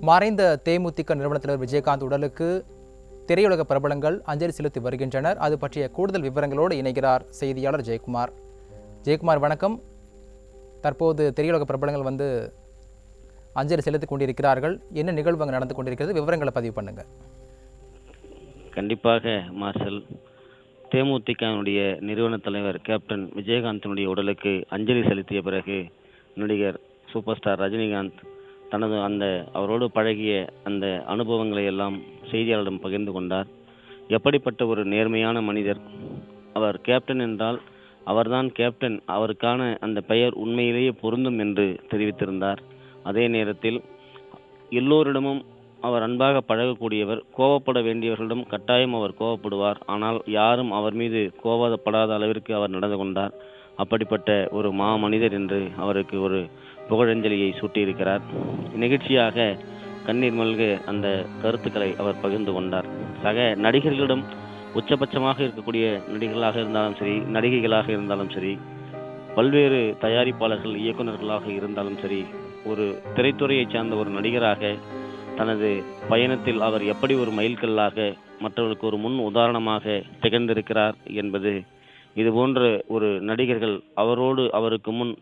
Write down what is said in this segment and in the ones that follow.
மறைந்த தேமுதிக நிறுவன தலைவர் விஜயகாந்த் உடலுக்கு திரையுலக பிரபலங்கள் அஞ்சலி செலுத்தி வருகின்றனர். அது பற்றிய கூடுதல் விவரங்களோடு இணைகிறார் செய்தியாளர் ஜெயக்குமார். ஜெயக்குமார், வணக்கம். தற்போது திரையுலக பிரபலங்கள் அஞ்சலி செலுத்திக் கொண்டிருக்கிறார்கள். என்ன நிகழ்வு அங்கே நடந்து கொண்டிருக்கிறது? விவரங்களை பதிவு பண்ணுங்க. கண்டிப்பாக மார்ஷல், தேமுதிகனுடைய நிறுவன தலைவர் கேப்டன் விஜயகாந்தினுடைய உடலுக்கு அஞ்சலி செலுத்திய பிறகு நடிகர் சூப்பர் ஸ்டார் ரஜினிகாந்த் தனது அவரோடு பழகிய அந்த அனுபவங்களை எல்லாம் செய்தியாளரிடம் பகிர்ந்து கொண்டார். எப்படிப்பட்ட ஒரு நேர்மையான மனிதர் அவர்! கேப்டன் என்றால் அவர்தான் கேப்டன், அவருக்கான அந்த பெயர் உண்மையிலேயே பொருந்தும் என்று தெரிவித்திருந்தார். அதே நேரத்தில் எல்லோரிடமும் அவர் அன்பாக பழகக்கூடியவர். கோபப்பட வேண்டியவர்களிடம் கட்டாயம் அவர் கோபப்படுவார். ஆனால் யாரும் அவர் மீது கோபப்படாத அளவிற்கு அவர் நடந்து கொண்டார். அப்படிப்பட்ட ஒரு மனிதர் என்று அவருக்கு ஒரு புகழஞ்சலியை சூட்டியிருக்கிறார். நிகழ்ச்சியாக கண்ணீர் மல்க அந்த கருத்துக்களை அவர் பகிர்ந்து கொண்டார். சக நடிகர்களிடம் உச்சபட்சமாக இருக்கக்கூடிய நடிகர்களாக இருந்தாலும் சரி, நடிகைகளாக இருந்தாலும் சரி, பல்வேறு தயாரிப்பாளர்கள், இயக்குநர்களாக இருந்தாலும் சரி, ஒரு திரைத்துறையை சார்ந்த ஒரு நடிகராக தனது பயணத்தில் அவர் எப்படி ஒரு மைல்கல்லாக மற்றவர்களுக்கு ஒரு முன் உதாரணமாக திகழ்ந்திருக்கிறார் என்பது, இதுபோன்ற ஒரு நடிகர்கள் அவருக்கு முன்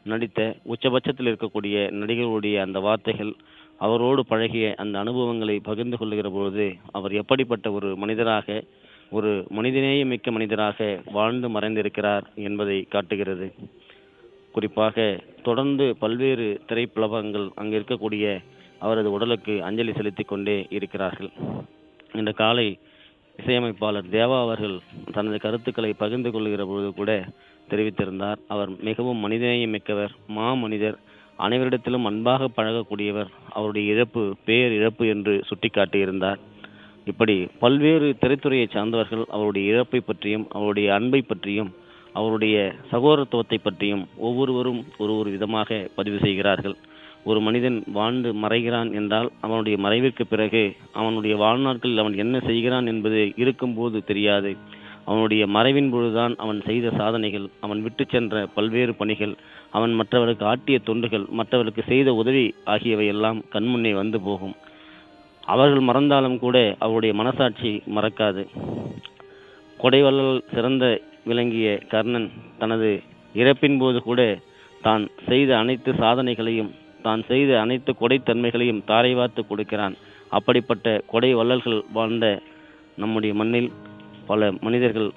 நடித்த உச்சபட்சத்தில் இருக்கக்கூடிய நடிகர்களுடைய அந்த வார்த்தைகள், அவரோடு பழகிய அந்த அனுபவங்களை பகிர்ந்து கொள்ளுகிற பொழுது அவர் எப்படிப்பட்ட ஒரு மனிதராக, ஒரு மனிதநேய மிக்க மனிதராக வாழ்ந்து மறைந்திருக்கிறார் என்பதை காட்டுகிறது. குறிப்பாக தொடர்ந்து பல்வேறு திரைப்பிளவங்கள் அங்கு இருக்கக்கூடிய அவரது உடலுக்கு அஞ்சலி செலுத்தி கொண்டே இருக்கிறார்கள். இன்று காலை இசையமைப்பாளர் தேவா அவர்கள் தனது கருத்துக்களை பகிர்ந்து கொள்கிற பொழுது கூட தெரிவித்திருந்தார். அவர் மிகவும் மனிதநேயம் மிக்கவர், மனிதர், அனைவரிடத்திலும் அன்பாக பழகக்கூடியவர். அவருடைய இழப்பு பேர் இழப்பு என்று சுட்டிக்காட்டியிருந்தார். இப்படி பல்வேறு திரைத்துறையை சார்ந்தவர்கள் அவருடைய இழப்பை பற்றியும், அவருடைய அன்பை பற்றியும், அவருடைய சகோதரத்துவத்தை பற்றியும் ஒவ்வொருவரும் ஒரு விதமாக பதிவு செய்கிறார்கள். ஒரு மனிதன் வாழ்ந்து மறைகிறான் என்றால் அவனுடைய மறைவிற்கு பிறகு அவனுடைய வாழ்நாட்களில் அவன் என்ன செய்கிறான் என்பது இருக்கும்போது தெரியாது. அவனுடைய மறைவின் பொழுதுதான் அவன் செய்த சாதனைகள், அவன் விட்டு சென்ற பல்வேறு பணிகள், அவன் மற்றவர்களுக்கு ஆட்டிய தொண்டுகள், மற்றவர்களுக்கு செய்த உதவி ஆகியவை எல்லாம் கண்முன்னே வந்து போகும். அவர்கள் மறந்தாலும் கூட அவருடைய மனசாட்சி மறக்காது. கொடைவள்ளல் சிறந்த விளங்கிய கர்ணன் தனது இறப்பின் போது கூட தான் செய்த அனைத்து சாதனைகளையும், தான் செய்த அனைத்து கொடைத்தன்மைகளையும் தாரை வார்த்து கொடுக்கிறான். அப்படிப்பட்ட கொடை வள்ளல்கள் வாழ்ந்த நம்முடைய மண்ணில் பல மனிதர்கள்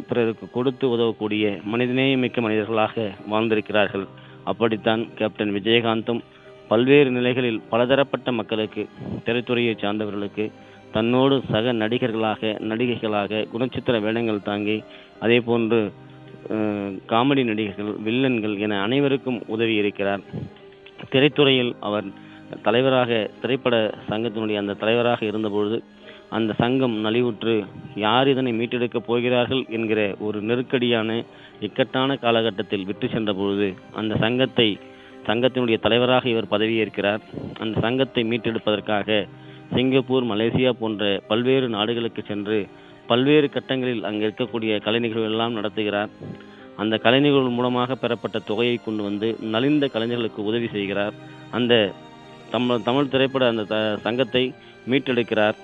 பிறருக்கு கொடுத்து உதவக்கூடிய மனிதநேயமிக்க மனிதர்களாக வாழ்ந்திருக்கிறார்கள். அப்படித்தான் கேப்டன் விஜயகாந்தும் பல்வேறு நிலைகளில் பலதரப்பட்ட மக்களுக்கு, திரைத்துறையை சார்ந்தவர்களுக்கு தன்னோடு சக நடிகைகளாக குணச்சித்திர வேடங்கள் தாங்கி, அதே போன்று காமெடி நடிகர்கள், வில்லன்கள் என அனைவருக்கும் உதவி இருக்கிறார். திரைத்துறையில் அவர் திரைப்பட சங்கத்தினுடைய அந்த தலைவராக இருந்தபொழுது அந்த சங்கம் நலிவுற்று யார் இதனை மீட்டெடுக்கப் போகிறார்கள் என்கிற ஒரு நெருக்கடியான இக்கட்டான காலகட்டத்தில் விட்டு சென்ற பொழுது அந்த சங்கத்தினுடைய தலைவராக இவர் பதவியேற்கிறார். அந்த சங்கத்தை மீட்டெடுப்பதற்காக சிங்கப்பூர், மலேசியா போன்ற பல்வேறு நாடுகளுக்கு சென்று பல்வேறு கட்டங்களில் அங்கு இருக்கக்கூடிய கலை நிகழ்வுகள் எல்லாம் நடத்துகிறார். அந்த கலைஞர்கள் மூலமாக பெறப்பட்ட தொகையை கொண்டு வந்து நலிந்த கலைஞர்களுக்கு உதவி செய்கிறார். அந்த தமிழ் திரைப்பட அந்த சங்கத்தை மீட்டெடுக்கிறார்.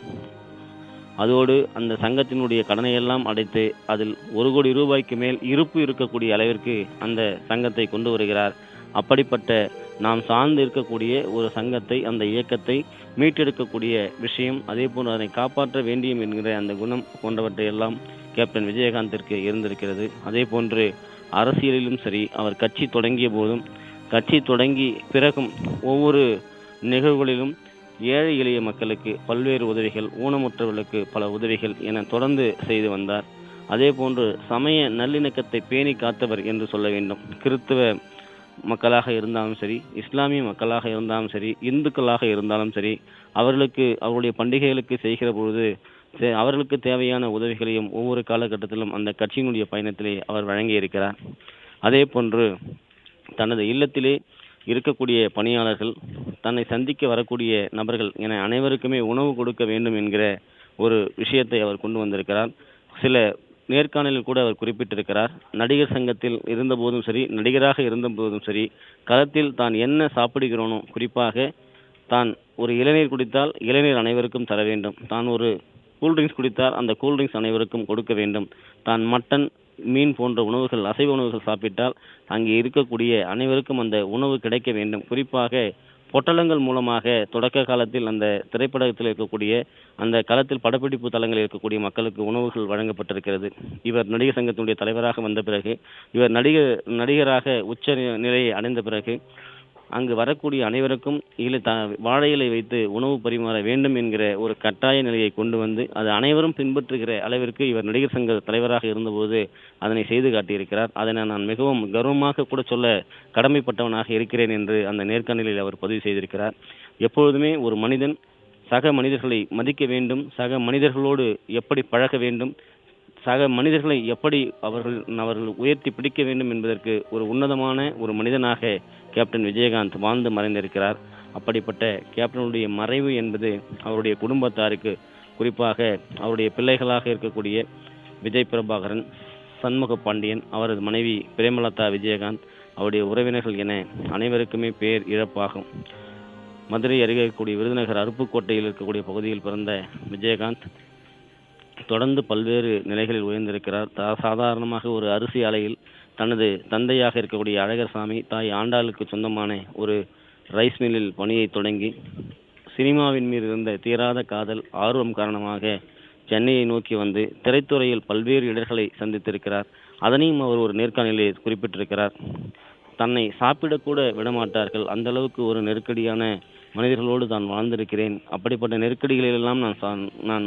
அதோடு அந்த சங்கத்தினுடைய கடனையெல்லாம் அடைத்து அதில் 1 கோடி ரூபாய்க்கு மேல் இருப்பு இருக்கக்கூடிய அளவிற்கு அந்த சங்கத்தை கொண்டு வருகிறார். அப்படிப்பட்ட நாம் சார்ந்து இருக்கக்கூடிய ஒரு சங்கத்தை, அந்த இயக்கத்தை மீட்டெடுக்கக்கூடிய விஷயம், அதே போன்று அதனை காப்பாற்ற வேண்டியும் என்கிற அந்த குணம் போன்றவற்றை எல்லாம் கேப்டன் விஜயகாந்திற்கு இருந்திருக்கிறது. அதே போன்று அரசியலிலும் சரி, அவர் கட்சி தொடங்கிய போதும், கட்சி தொடங்கி பிறகும் ஒவ்வொரு நிகழ்வுகளிலும் ஏழை எளிய மக்களுக்கு பல்வேறு உதவிகள், ஊனமுற்றவர்களுக்கு பல உதவிகள் என தொடர்ந்து செய்து வந்தார். அதே போன்று சமய நல்லிணக்கத்தை பேணி காத்தவர் என்று சொல்ல வேண்டும். கிறிஸ்தவ மக்களாக இருந்தாலும் சரி, இஸ்லாமிய மக்களாக இருந்தாலும் சரி, இந்துக்களாக இருந்தாலும் சரி, அவருடைய பண்டிகைகளுக்கு செய்கிற பொழுது அவர்களுக்கு தேவையான உதவிகளையும் ஒவ்வொரு காலகட்டத்திலும் அந்த கட்சியினுடைய பயணத்திலே அவர் வழங்கியிருக்கிறார். அதே போன்று தனது இல்லத்திலே இருக்கக்கூடிய பணியாளர்கள், தன்னை சந்திக்க வரக்கூடிய நபர்கள் என அனைவருக்குமே உணவு கொடுக்க வேண்டும் என்கிற ஒரு விஷயத்தை அவர் கொண்டு வந்திருக்கிறார். சில நேர்காணலில் கூட அவர் குறிப்பிட்டிருக்கிறார். நடிகர் சங்கத்தில் இருந்தபோதும் சரி, நடிகராக இருந்தபோதும் சரி, களத்தில் தான் என்ன சாப்பிடுகிறோனோ, குறிப்பாக தான் ஒரு இளநீர் குடித்தால் இளநீர் அனைவருக்கும் தர வேண்டும், தான் ஒரு கூல்ட்ரிங்க்ஸ் குடித்தால் அந்த கூல்ட்ரிங்க்ஸ் அனைவருக்கும் கொடுக்க வேண்டும், தான் மட்டன் மீன் போன்ற உணவுகள் அசைவ உணவுகள் சாப்பிட்டால் அங்கே இருக்கக்கூடிய அனைவருக்கும் அந்த உணவு கிடைக்க வேண்டும். குறிப்பாக பொட்டலங்கள் மூலமாக தொடக்க காலத்தில் அந்த திரைப்படத்தில் இருக்கக்கூடிய அந்த களத்தில் படப்பிடிப்பு தளங்களில் இருக்கக்கூடிய மக்களுக்கு உணவுகள் வழங்கப்பட்டிருக்கிறது. இவர் நடிகர் சங்கத்தினுடைய தலைவராக வந்த பிறகு, இவர் நடிகராக உச்ச நிலையை அடைந்த பிறகு அங்கு வரக்கூடிய அனைவருக்கும் வாழை இலை வைத்து உணவு பரிமாற வேண்டும் என்கிற ஒரு கட்டாய நிலையை கொண்டு வந்து அது அனைவரும் பின்பற்றுகிற அளவிற்கு இவர் நடிகர் சங்க தலைவராக இருந்தபோது அதனை செய்து காட்டியிருக்கிறார். அதனை நான் மிகவும் கர்வமாக கூட சொல்ல கடமைப்பட்டவனாக இருக்கிறேன் என்று அந்த நேர்காணலில் அவர் பதிவு செய்திருக்கிறார். எப்பொழுதுமே ஒரு மனிதன் சக மனிதர்களை மதிக்க வேண்டும், சக மனிதர்களோடு எப்படி பழக வேண்டும், சக மனிதர்களை எப்படி அவர்கள் உயர்த்தி பிடிக்க வேண்டும் என்பதற்கு ஒரு உன்னதமான ஒரு மனிதனாக கேப்டன் விஜயகாந்த் வாழ்ந்து மறைந்திருக்கிறார். அப்படிப்பட்ட கேப்டனுடைய மறைவு என்பது அவருடைய குடும்பத்தாருக்கு, குறிப்பாக அவருடைய பிள்ளைகளாக இருக்கக்கூடிய விஜய் பிரபாகரன், சண்முக பாண்டியன், அவரது மனைவி பிரேமலதா விஜயகாந்த், அவருடைய உறவினர்கள் என அனைவருக்குமே பேர் இழப்பாகும். மதுரை அருகே இருக்கக்கூடிய விருதுநகர் அருப்புக்கோட்டையில் இருக்கக்கூடிய பகுதியில் பிறந்த விஜயகாந்த் தொடர்ந்து பல்வேறு நிலைகளில் உயர்ந்திருக்கிறார். சாதாரணமாக ஒரு அரிசி ஆலையில் தனது தந்தையாக இருக்கக்கூடிய அழகர்சாமி, தாய் ஆண்டாளுக்கு சொந்தமான ஒரு ரைஸ் மில்லில் பணியை தொடங்கி சினிமாவின் மீது இருந்த தீராத காதல் ஆர்வம் காரணமாக சென்னையை நோக்கி வந்து திரைத்துறையில் பல்வேறு இடர்களை சந்தித்திருக்கிறார். அதனையும் அவர் ஒரு நேர்காணலில் குறிப்பிட்டிருக்கிறார். தன்னை சாப்பிடக்கூட விடமாட்டார்கள், அந்த அளவுக்கு ஒரு நெருக்கடியான மனிதர்களோடு தான் வாழ்ந்திருக்கிறேன், அப்படிப்பட்ட நெருக்கடிகளெல்லாம் நான்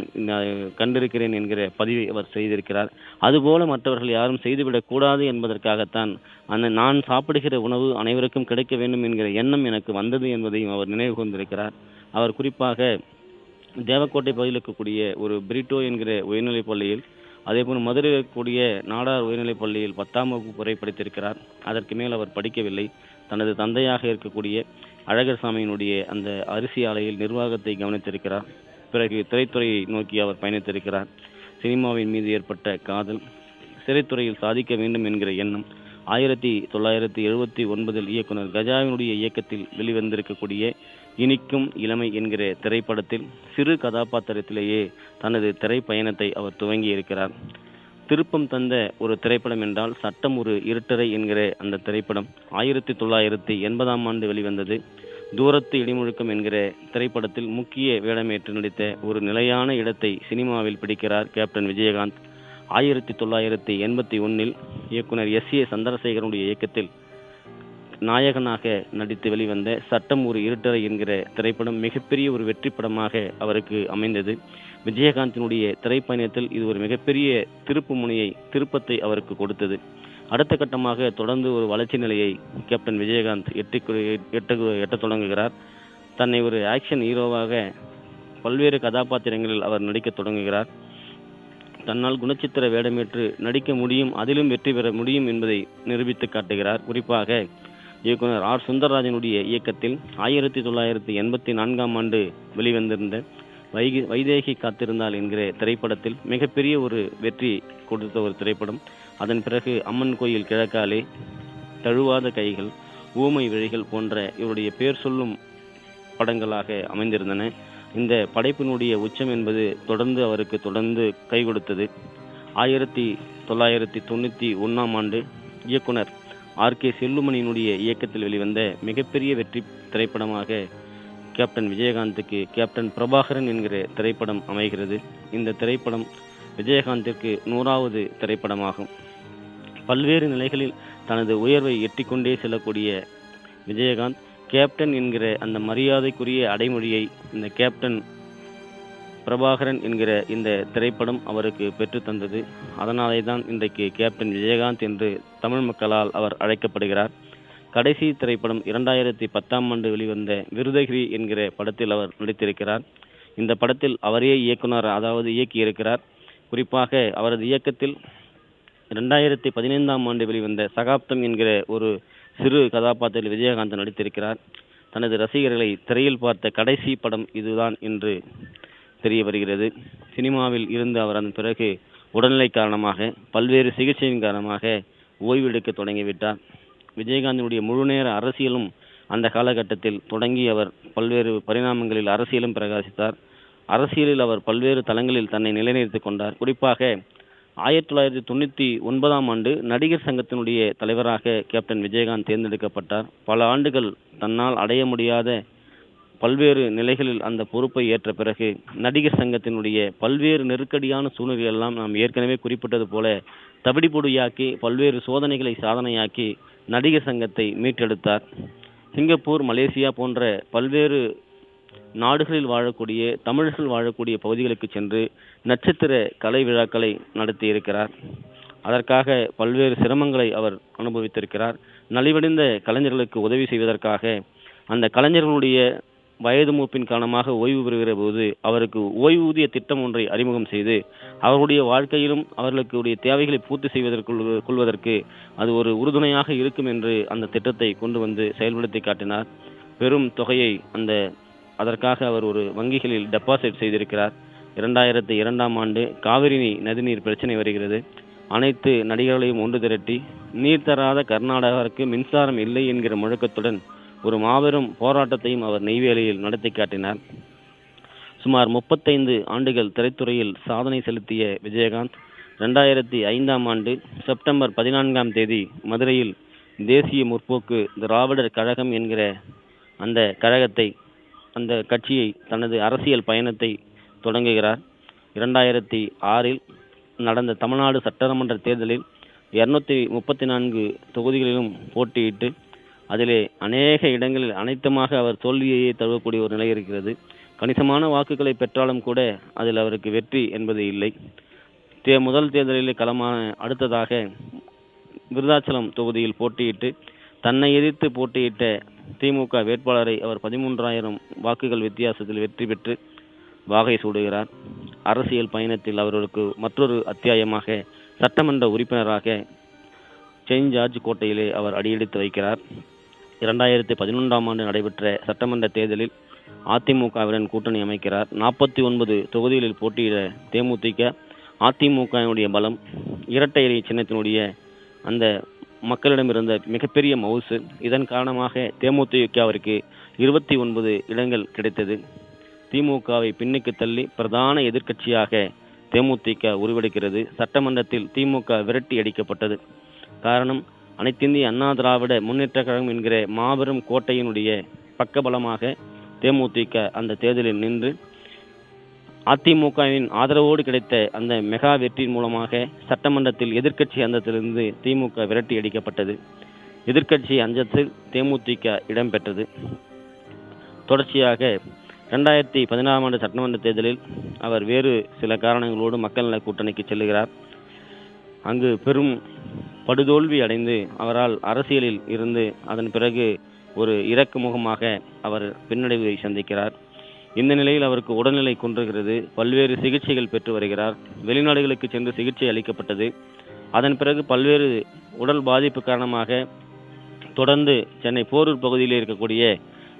கண்டிருக்கிறேன் என்கிற பதிவை அவர் செய்திருக்கிறார். அதுபோல மற்றவர்கள் யாரும் செய்துவிடக் கூடாது என்பதற்காகத்தான் நான் சாப்பிடுகிற உணவு அனைவருக்கும் கிடைக்க வேண்டும் என்கிற எண்ணம் எனக்கு வந்தது என்பதையும் அவர் நினைவு கூர்ந்திருக்கிறார். அவர் குறிப்பாக தேவக்கோட்டை பகுதியில் இருக்கக்கூடிய ஒரு பிரிட்டோ என்கிற உயர்நிலைப் பள்ளியில், அதேபோல் மதுரை இருக்கக்கூடிய நாடார் உயர்நிலைப் பள்ளியில் 10ஆம் வகுப்பு வரை படித்திருக்கிறார். அதற்கு மேல் அவர் படிக்கவில்லை. தனது தந்தையாக இருக்கக்கூடிய அழகர்சாமியினுடைய அந்த அரிசி ஆலையில் நிர்வாகத்தை கவனித்திருக்கிறார். பிறகு திரைத்துறையை நோக்கி அவர் பயணித்திருக்கிறார். சினிமாவின் மீது ஏற்பட்ட காதல், திரைத்துறையில் சாதிக்க வேண்டும் என்கிற எண்ணம் 1979 இயக்குனர் கஜாவினுடைய இயக்கத்தில் வெளிவந்திருக்கக்கூடிய இனிக்கும் இளமை என்கிற திரைப்படத்தில் சிறு கதாபாத்திரத்திலேயே தனது திரைப்பயணத்தை அவர் துவங்கி இருக்கிறார். திருப்பம் தந்த ஒரு திரைப்படம் என்றால் சட்டம் ஒரு இருட்டறை என்கிற அந்த திரைப்படம் 1980ஆம் ஆண்டு வெளிவந்தது. தூரத்து இடிமுழக்கம் என்கிற திரைப்படத்தில் முக்கிய வேடமேற்று நடித்த ஒரு நிலையான இடத்தை சினிமாவில் பிடிக்கிறார் கேப்டன் விஜயகாந்த். 1981 இயக்குனர் S.A. சந்திரசேகரனுடைய இயக்கத்தில் நாயகனாக நடித்து வெளிவந்த சட்டம் ஒரு இருட்டறை என்கிற திரைப்படம் மிகப்பெரிய ஒரு வெற்றி படமாக அவருக்கு அமைந்தது. விஜயகாந்தினுடைய திரைப்பயணத்தில் இது ஒரு மிகப்பெரிய திருப்பத்தை அவருக்கு கொடுத்தது. அடுத்த கட்டமாக தொடர்ந்து ஒரு வளர்ச்சி நிலையை கேப்டன் விஜயகாந்த் எட்ட தொடங்குகிறார். தன்னை ஒரு ஆக்ஷன் ஹீரோவாக பல்வேறு கதாபாத்திரங்களில் அவர் நடிக்க தொடங்குகிறார். தன்னால் குணச்சித்திர வேடமேற்று நடிக்க முடியும், அதிலும் வெற்றி பெற முடியும் என்பதை நிரூபித்து காட்டுகிறார். குறிப்பாக இயக்குனர் R. சுந்தரராஜனுடைய இயக்கத்தில் 1984ஆம் ஆண்டு வெளிவந்திருந்த வைதேகி காத்திருந்தால் என்கிற திரைப்படத்தில் மிகப்பெரிய ஒரு வெற்றி கொடுத்த ஒரு திரைப்படம். அதன் பிறகு அம்மன் கோயில் கிழக்காலே, தழுவாத கைகள், ஊமை விழிகள் போன்ற இவருடைய பேர் சொல்லும் படங்களாக அமைந்திருந்தன. இந்த படைப்பினுடைய உச்சம் என்பது தொடர்ந்து கை கொடுத்தது. 1991ஆம் ஆண்டு இயக்குனர் R.K. செல்லுமணியினுடைய இயக்கத்தில் வெளிவந்த மிகப்பெரிய வெற்றி திரைப்படமாக கேப்டன் விஜயகாந்துக்கு கேப்டன் பிரபாகரன் என்கிற திரைப்படம் அமைகிறது. இந்த திரைப்படம் விஜயகாந்திற்கு 100வது திரைப்படமாகும். பல்வேறு நிலைகளில் தனது உயர்வை எட்டிக்கொண்டே செல்லக்கூடிய விஜயகாந்த் கேப்டன் என்கிற அந்த மரியாதைக்குரிய அடைமொழியை இந்த கேப்டன் பிரபாகரன் என்கிற இந்த திரைப்படம் அவருக்கு பெற்று தந்தது. அதனாலே தான் இன்றைக்கு கேப்டன் விஜயகாந்த் என்று தமிழ் மக்களால் அவர் அழைக்கப்படுகிறார். கடைசி திரைப்படம் 2010ஆம் ஆண்டு வெளிவந்த விருதகிரி என்கிற படத்தில் அவர் நடித்திருக்கிறார். இந்த படத்தில் அவரே இயக்கியிருக்கிறார். குறிப்பாக அவரது இயக்கத்தில் 2015ஆம் ஆண்டு வெளிவந்த சகாப்தம் என்கிற ஒரு சிறு கதாபாத்திரத்தில் விஜயகாந்த் நடித்திருக்கிறார். தனது ரசிகர்களை திரையில் பார்த்த கடைசி படம் இதுதான் என்று தெரிய வருகிறது. சினிமாவில் இருந்து அவர் அதன் பிறகு உடல்நிலை காரணமாக பல்வேறு சிகிச்சையின் காரணமாக ஓய்வெடுக்க தொடங்கிவிட்டார். விஜயகாந்தினுடைய முழுநேர அரசியலும் அந்த காலகட்டத்தில் தொடங்கி அவர் பல்வேறு பரிணாமங்களில் அரசியலும் பிரகாசித்தார். அரசியலில் அவர் பல்வேறு தளங்களில் தன்னை நிலைநிறுத்திக் கொண்டார். குறிப்பாக 1999ஆம் ஆண்டு நடிகர் சங்கத்தினுடைய தலைவராக கேப்டன் விஜயகாந்த் தேர்ந்தெடுக்கப்பட்டார். பல ஆண்டுகள் தன்னால் அடைய முடியாத பல்வேறு நிலைகளில் அந்த பொறுப்பை ஏற்ற பிறகு நடிகர் சங்கத்தினுடைய பல்வேறு நெருக்கடியான சூழ்நிலைகள் எல்லாம் நாம் ஏற்கனவே குறிப்பிட்டது போல தவிடுபொடியாக்கி பல்வேறு சோதனைகளை சாதனையாக்கி நடிகர் சங்கத்தை மீட்டெடுத்தார். சிங்கப்பூர், மலேசியா போன்ற பல்வேறு நாடுகளில் வாழக்கூடிய தமிழர்கள் வாழக்கூடிய பகுதிகளுக்கு சென்று நட்சத்திர கலை விழாக்களை நடத்தி இருக்கிறார். அதற்காக பல்வேறு சிரமங்களை அவர் அனுபவித்திருக்கிறார். நலிவடைந்த கலைஞர்களுக்கு உதவி செய்வதற்காக அந்த கலைஞர்களுடைய வயது மூப்பின் காரணமாக ஓய்வு பெறுகிற போது அவருக்கு ஓய்வூதிய திட்டம் ஒன்றை அறிமுகம் செய்து அவர்களுடைய வாழ்க்கையிலும் அவர்களுடைய தேவைகளை பூர்த்தி செய்வதற்கு அது ஒரு உறுதுணையாக இருக்கும் என்று அந்த திட்டத்தை கொண்டு வந்து செயல்படுத்தி காட்டினார். பெரும் தொகையை அதற்காக அவர் ஒரு வங்கிகளில் டெபாசிட் செய்திருக்கிறார். 2002ஆம் ஆண்டு காவிரி நதிநீர் பிரச்சனை வருகிறது. அனைத்து நடிகர்களையும் ஒன்று திரட்டி நீர் தராத கர்நாடகாவிற்கு மின்சாரம் இல்லை என்கிற முழக்கத்துடன் ஒரு மாபெரும் போராட்டத்தையும் அவர் நெய்வேலியில் நடத்தி காட்டினார். சுமார் 35 ஆண்டுகள் திரைத்துறையில் சாதனை செலுத்திய விஜயகாந்த் 2005ஆம் ஆண்டு செப்டம்பர் 14ஆம் தேதி மதுரையில் தேசிய முற்போக்கு திராவிடர் கழகம் என்கிற அந்த கட்சியை தனது அரசியல் பயணத்தை தொடங்குகிறார். 2006இல் நடந்த தமிழ்நாடு சட்டமன்ற தேர்தலில் 234 தொகுதிகளிலும் போட்டியிட்டு அதிலே அநேக இடங்களில் அனைத்துமாக அவர் தோல்வியையே தழுவக்கூடிய ஒரு நிலை இருக்கிறது. கணிசமான வாக்குகளை பெற்றாலும் கூட அதில் அவருக்கு வெற்றி என்பது இல்லை. முதல் தேர்தலில் அடுத்ததாக விருதாச்சலம் தொகுதியில் போட்டியிட்டு தன்னை எதிர்த்து போட்டியிட்ட திமுக வேட்பாளரை அவர் 13,000 வாக்குகள் வித்தியாசத்தில் வெற்றி பெற்று வாகை சூடுகிறார். அரசியல் பயணத்தில் அவர்களுக்கு மற்றொரு அத்தியாயமாக சட்டமன்ற உறுப்பினராக செயின்ட் ஜார்ஜ் கோட்டையிலே அவர் அடியெடுத்து வைக்கிறார். 2011ஆம் ஆண்டு நடைபெற்ற சட்டமன்ற தேர்தலில் அதிமுகவுடன் கூட்டணி அமைக்கிறார். 49 தொகுதிகளில் போட்டியிட தேமுதிக அதிமுகவினுடைய பலம் இரட்டை இலை சின்னத்தினுடைய அந்த மக்களிடம் இருந்த மிகப்பெரிய மவுசு. இதன் காரணமாக தேமுதிகவிற்கு 29 இடங்கள் கிடைத்தது. திமுகவை பின்னுக்கு தள்ளி பிரதான எதிர்க்கட்சியாக தேமுதிக உருவெடுக்கிறது. சட்டமன்றத்தில் திமுக விரட்டி அடிக்கப்பட்டது. காரணம், அனைத்திந்திய அண்ணா திராவிட முன்னேற்ற கழகம் என்கிற மாபெரும் கோட்டையினுடைய பக்கபலமாக தேமுதிக அந்த தேர்தலில் நின்று அதிமுகவின் ஆதரவோடு கிடைத்த அந்த மெகா வெற்றியின் மூலமாக சட்டமன்றத்தில் எதிர்க்கட்சி அந்தத்திலிருந்து திமுக விரட்டி அடிக்கப்பட்டது. எதிர்க்கட்சி அந்தத்தில் தேமுதிக இடம்பெற்றது. தொடர்ச்சியாக 2016ஆம் ஆண்டு சட்டமன்ற தேர்தலில் அவர் வேறு சில காரணங்களோடு மக்கள் நல கூட்டணிக்கு செல்லுகிறார். அங்கு பெரும் படுதோல்வி அடைந்து அவரால் அரசியலில் இருந்து அதன் பிறகு ஒரு இறக்கு முகமாக அவர் பின்னடைவை சந்திக்கிறார். இந்த நிலையில் அவருக்கு உடல்நிலை குன்றுகிறது. பல்வேறு சிகிச்சைகள் பெற்று வருகிறார். வெளிநாடுகளுக்கு சென்று சிகிச்சை அளிக்கப்பட்டது. அதன் பிறகு பல்வேறு உடல் பாதிப்பு காரணமாக தொடர்ந்து சென்னை போரூர் பகுதியில் இருக்கக்கூடிய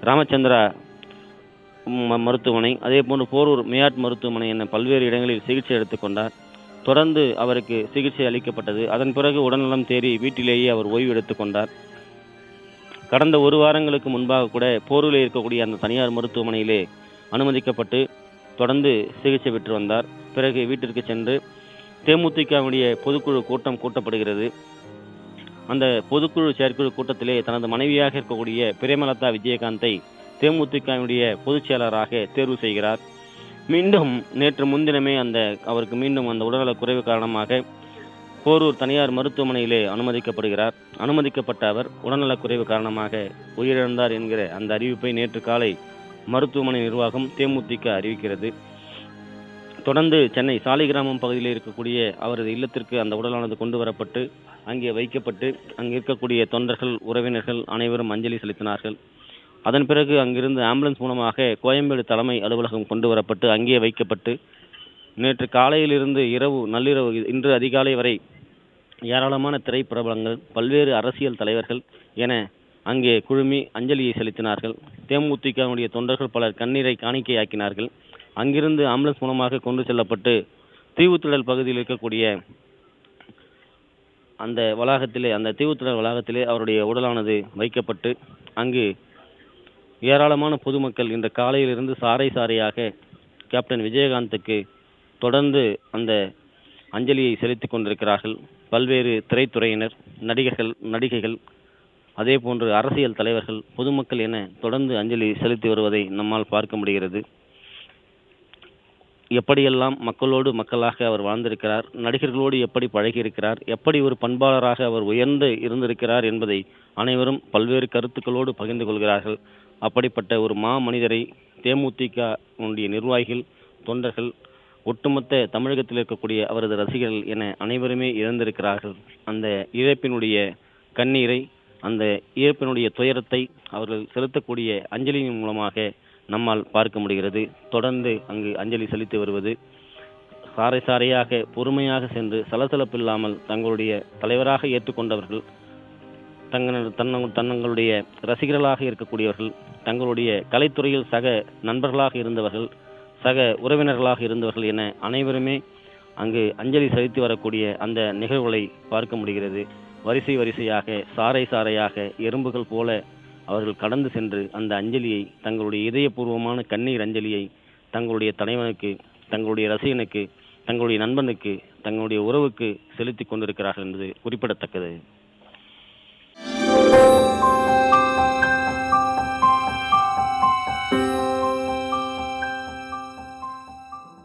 ராமச்சந்திரா மருத்துவமனை, அதே போன்று போரூர் மேயாட் மருத்துவமனை என பல்வேறு இடங்களில் சிகிச்சை எடுத்துக்கொண்டார். தொடர்ந்து அவருக்கு சிகிச்சை அளிக்கப்பட்டது. அதன் பிறகு உடல்நலம் தேறி வீட்டிலேயே அவர் ஓய்வு எடுத்துக்கொண்டார். கடந்த 1 வாரங்களுக்கு முன்பாக கூட போரூரில் இருக்கக்கூடிய அந்த தனியார் மருத்துவமனையிலே அனுமதிக்கப்பட்டு தொடர்ந்து சிகிச்சை பெற்று வந்தார். பிறகு வீட்டிற்கு சென்று தேமுதிகவுடைய பொதுக்குழு கூட்டம் கூட்டப்படுகிறது. அந்த பொதுக்குழு செயற்குழு கூட்டத்திலே தனது மனைவியாக இருக்கக்கூடிய பிரேமலதா விஜயகாந்தை தேமுதிகவுடைய பொதுச் செயலராக தேர்வு செய்கிறார். மீண்டும் நேற்று முன்தினமே அவருக்கு மீண்டும் அந்த உடல்நலக் குறைவு காரணமாக போரூர் தனியார் மருத்துவமனையிலே அனுமதிக்கப்படுகிறார். அனுமதிக்கப்பட்ட அவர் உடல்நலக் குறைவு காரணமாக உயிரிழந்தார் என்கிற அந்த அறிவிப்பை நேற்று காலை மருத்துவமனை நிர்வாகம் தேமுதிக அறிவிக்கிறது. தொடர்ந்து சென்னை சாலிகிராமம் பகுதியில் இருக்கக்கூடிய அவரது இல்லத்திற்கு அந்த உடலானது கொண்டு வரப்பட்டு அங்கே வைக்கப்பட்டு அங்கே இருக்கக்கூடிய தொண்டர்கள், உறவினர்கள் அனைவரும் அஞ்சலி செலுத்தினார்கள். அதன் பிறகு அங்கிருந்து ஆம்புலன்ஸ் மூலமாக கோயம்பேடு தலைமை அலுவலகம் கொண்டு வரப்பட்டு அங்கே வைக்கப்பட்டு நேற்று காலையிலிருந்து நள்ளிரவு இன்று அதிகாலை வரை ஏராளமான திரைப்பிரபலங்கள், பல்வேறு அரசியல் தலைவர்கள் என அங்கே குழுமி அஞ்சலியை செலுத்தினார்கள். தேமுதிகவுடைய தொண்டர்கள் பலர் கண்ணீரை காணிக்கையாக்கினார்கள். அங்கிருந்து ஆம்புலன்ஸ் மூலமாக கொண்டு செல்லப்பட்டு தீவுத்திடல் பகுதியில் இருக்கக்கூடிய அந்த தீவுத்திடல் வளாகத்திலே அவருடைய உடலானது வைக்கப்பட்டு அங்கு ஏராளமான பொதுமக்கள் இந்த காலையிலிருந்து சாறை சாறையாக கேப்டன் விஜயகாந்துக்கு தொடர்ந்து அந்த அஞ்சலியை செலுத்திக் கொண்டிருக்கிறார்கள். பல்வேறு திரைத்துறையினர், நடிகர்கள், நடிகைகள், அதே போன்று அரசியல் தலைவர்கள், பொதுமக்கள் என தொடர்ந்து அஞ்சலி செலுத்தி வருவதை நம்மால் பார்க்க முடிகிறது. எப்படியெல்லாம் மக்களோடு மக்களாக அவர் வாழ்ந்திருக்கிறார், நடிகர்களோடு எப்படி பழகியிருக்கிறார், எப்படி ஒரு பண்பாளராக அவர் உயர்ந்து இருந்திருக்கிறார் என்பதை அனைவரும் பல்வேறு கருத்துக்களோடு பகிர்ந்து கொள்கிறார்கள். அப்படிப்பட்ட ஒரு மனிதரை தேமுதிக நிர்வாகிகள், தொண்டர்கள், ஒட்டுமொத்த தமிழகத்தில் இருக்கக்கூடிய அவரது ரசிகர்கள் என அனைவருமே இழந்திருக்கிறார்கள். அந்த இழப்பினுடைய கண்ணீரை, அந்த இழப்பினுடைய துயரத்தை அவர்கள் செலுத்தக்கூடிய அஞ்சலியின் மூலமாக நம்மால் பார்க்க முடிகிறது. தொடர்ந்து அங்கு அஞ்சலி செலுத்தி வருவது, சாறை சாறையாக பொறுமையாக சென்று சலசலப்பில்லாமல் தங்களுடைய தலைவராக ஏற்றுக்கொண்டவர்கள், தங்களுடைய ரசிகர்களாக இருக்கக்கூடியவர்கள், தங்களுடைய கலைத்துறையில் சக நண்பர்களாக இருந்தவர்கள், சக உறவினர்களாக இருந்தவர்கள் என அனைவருமே அங்கு அஞ்சலி செலுத்தி வரக்கூடிய அந்த நிகழ்வுகளை பார்க்க முடிகிறது. வரிசை வரிசையாக, சாறை சாறையாக, எறும்புகள் போல அவர்கள் கடந்து சென்று அந்த அஞ்சலியை, தங்களுடைய இதயபூர்வமான கண்ணீர் அஞ்சலியை தங்களுடைய தலைவனுக்கு, தங்களுடைய ரசிகனுக்கு, தங்களுடைய நண்பனுக்கு, தங்களுடைய உறவுக்கு செலுத்தி கொண்டிருக்கிறார்கள் என்பது குறிப்பிடத்தக்கது.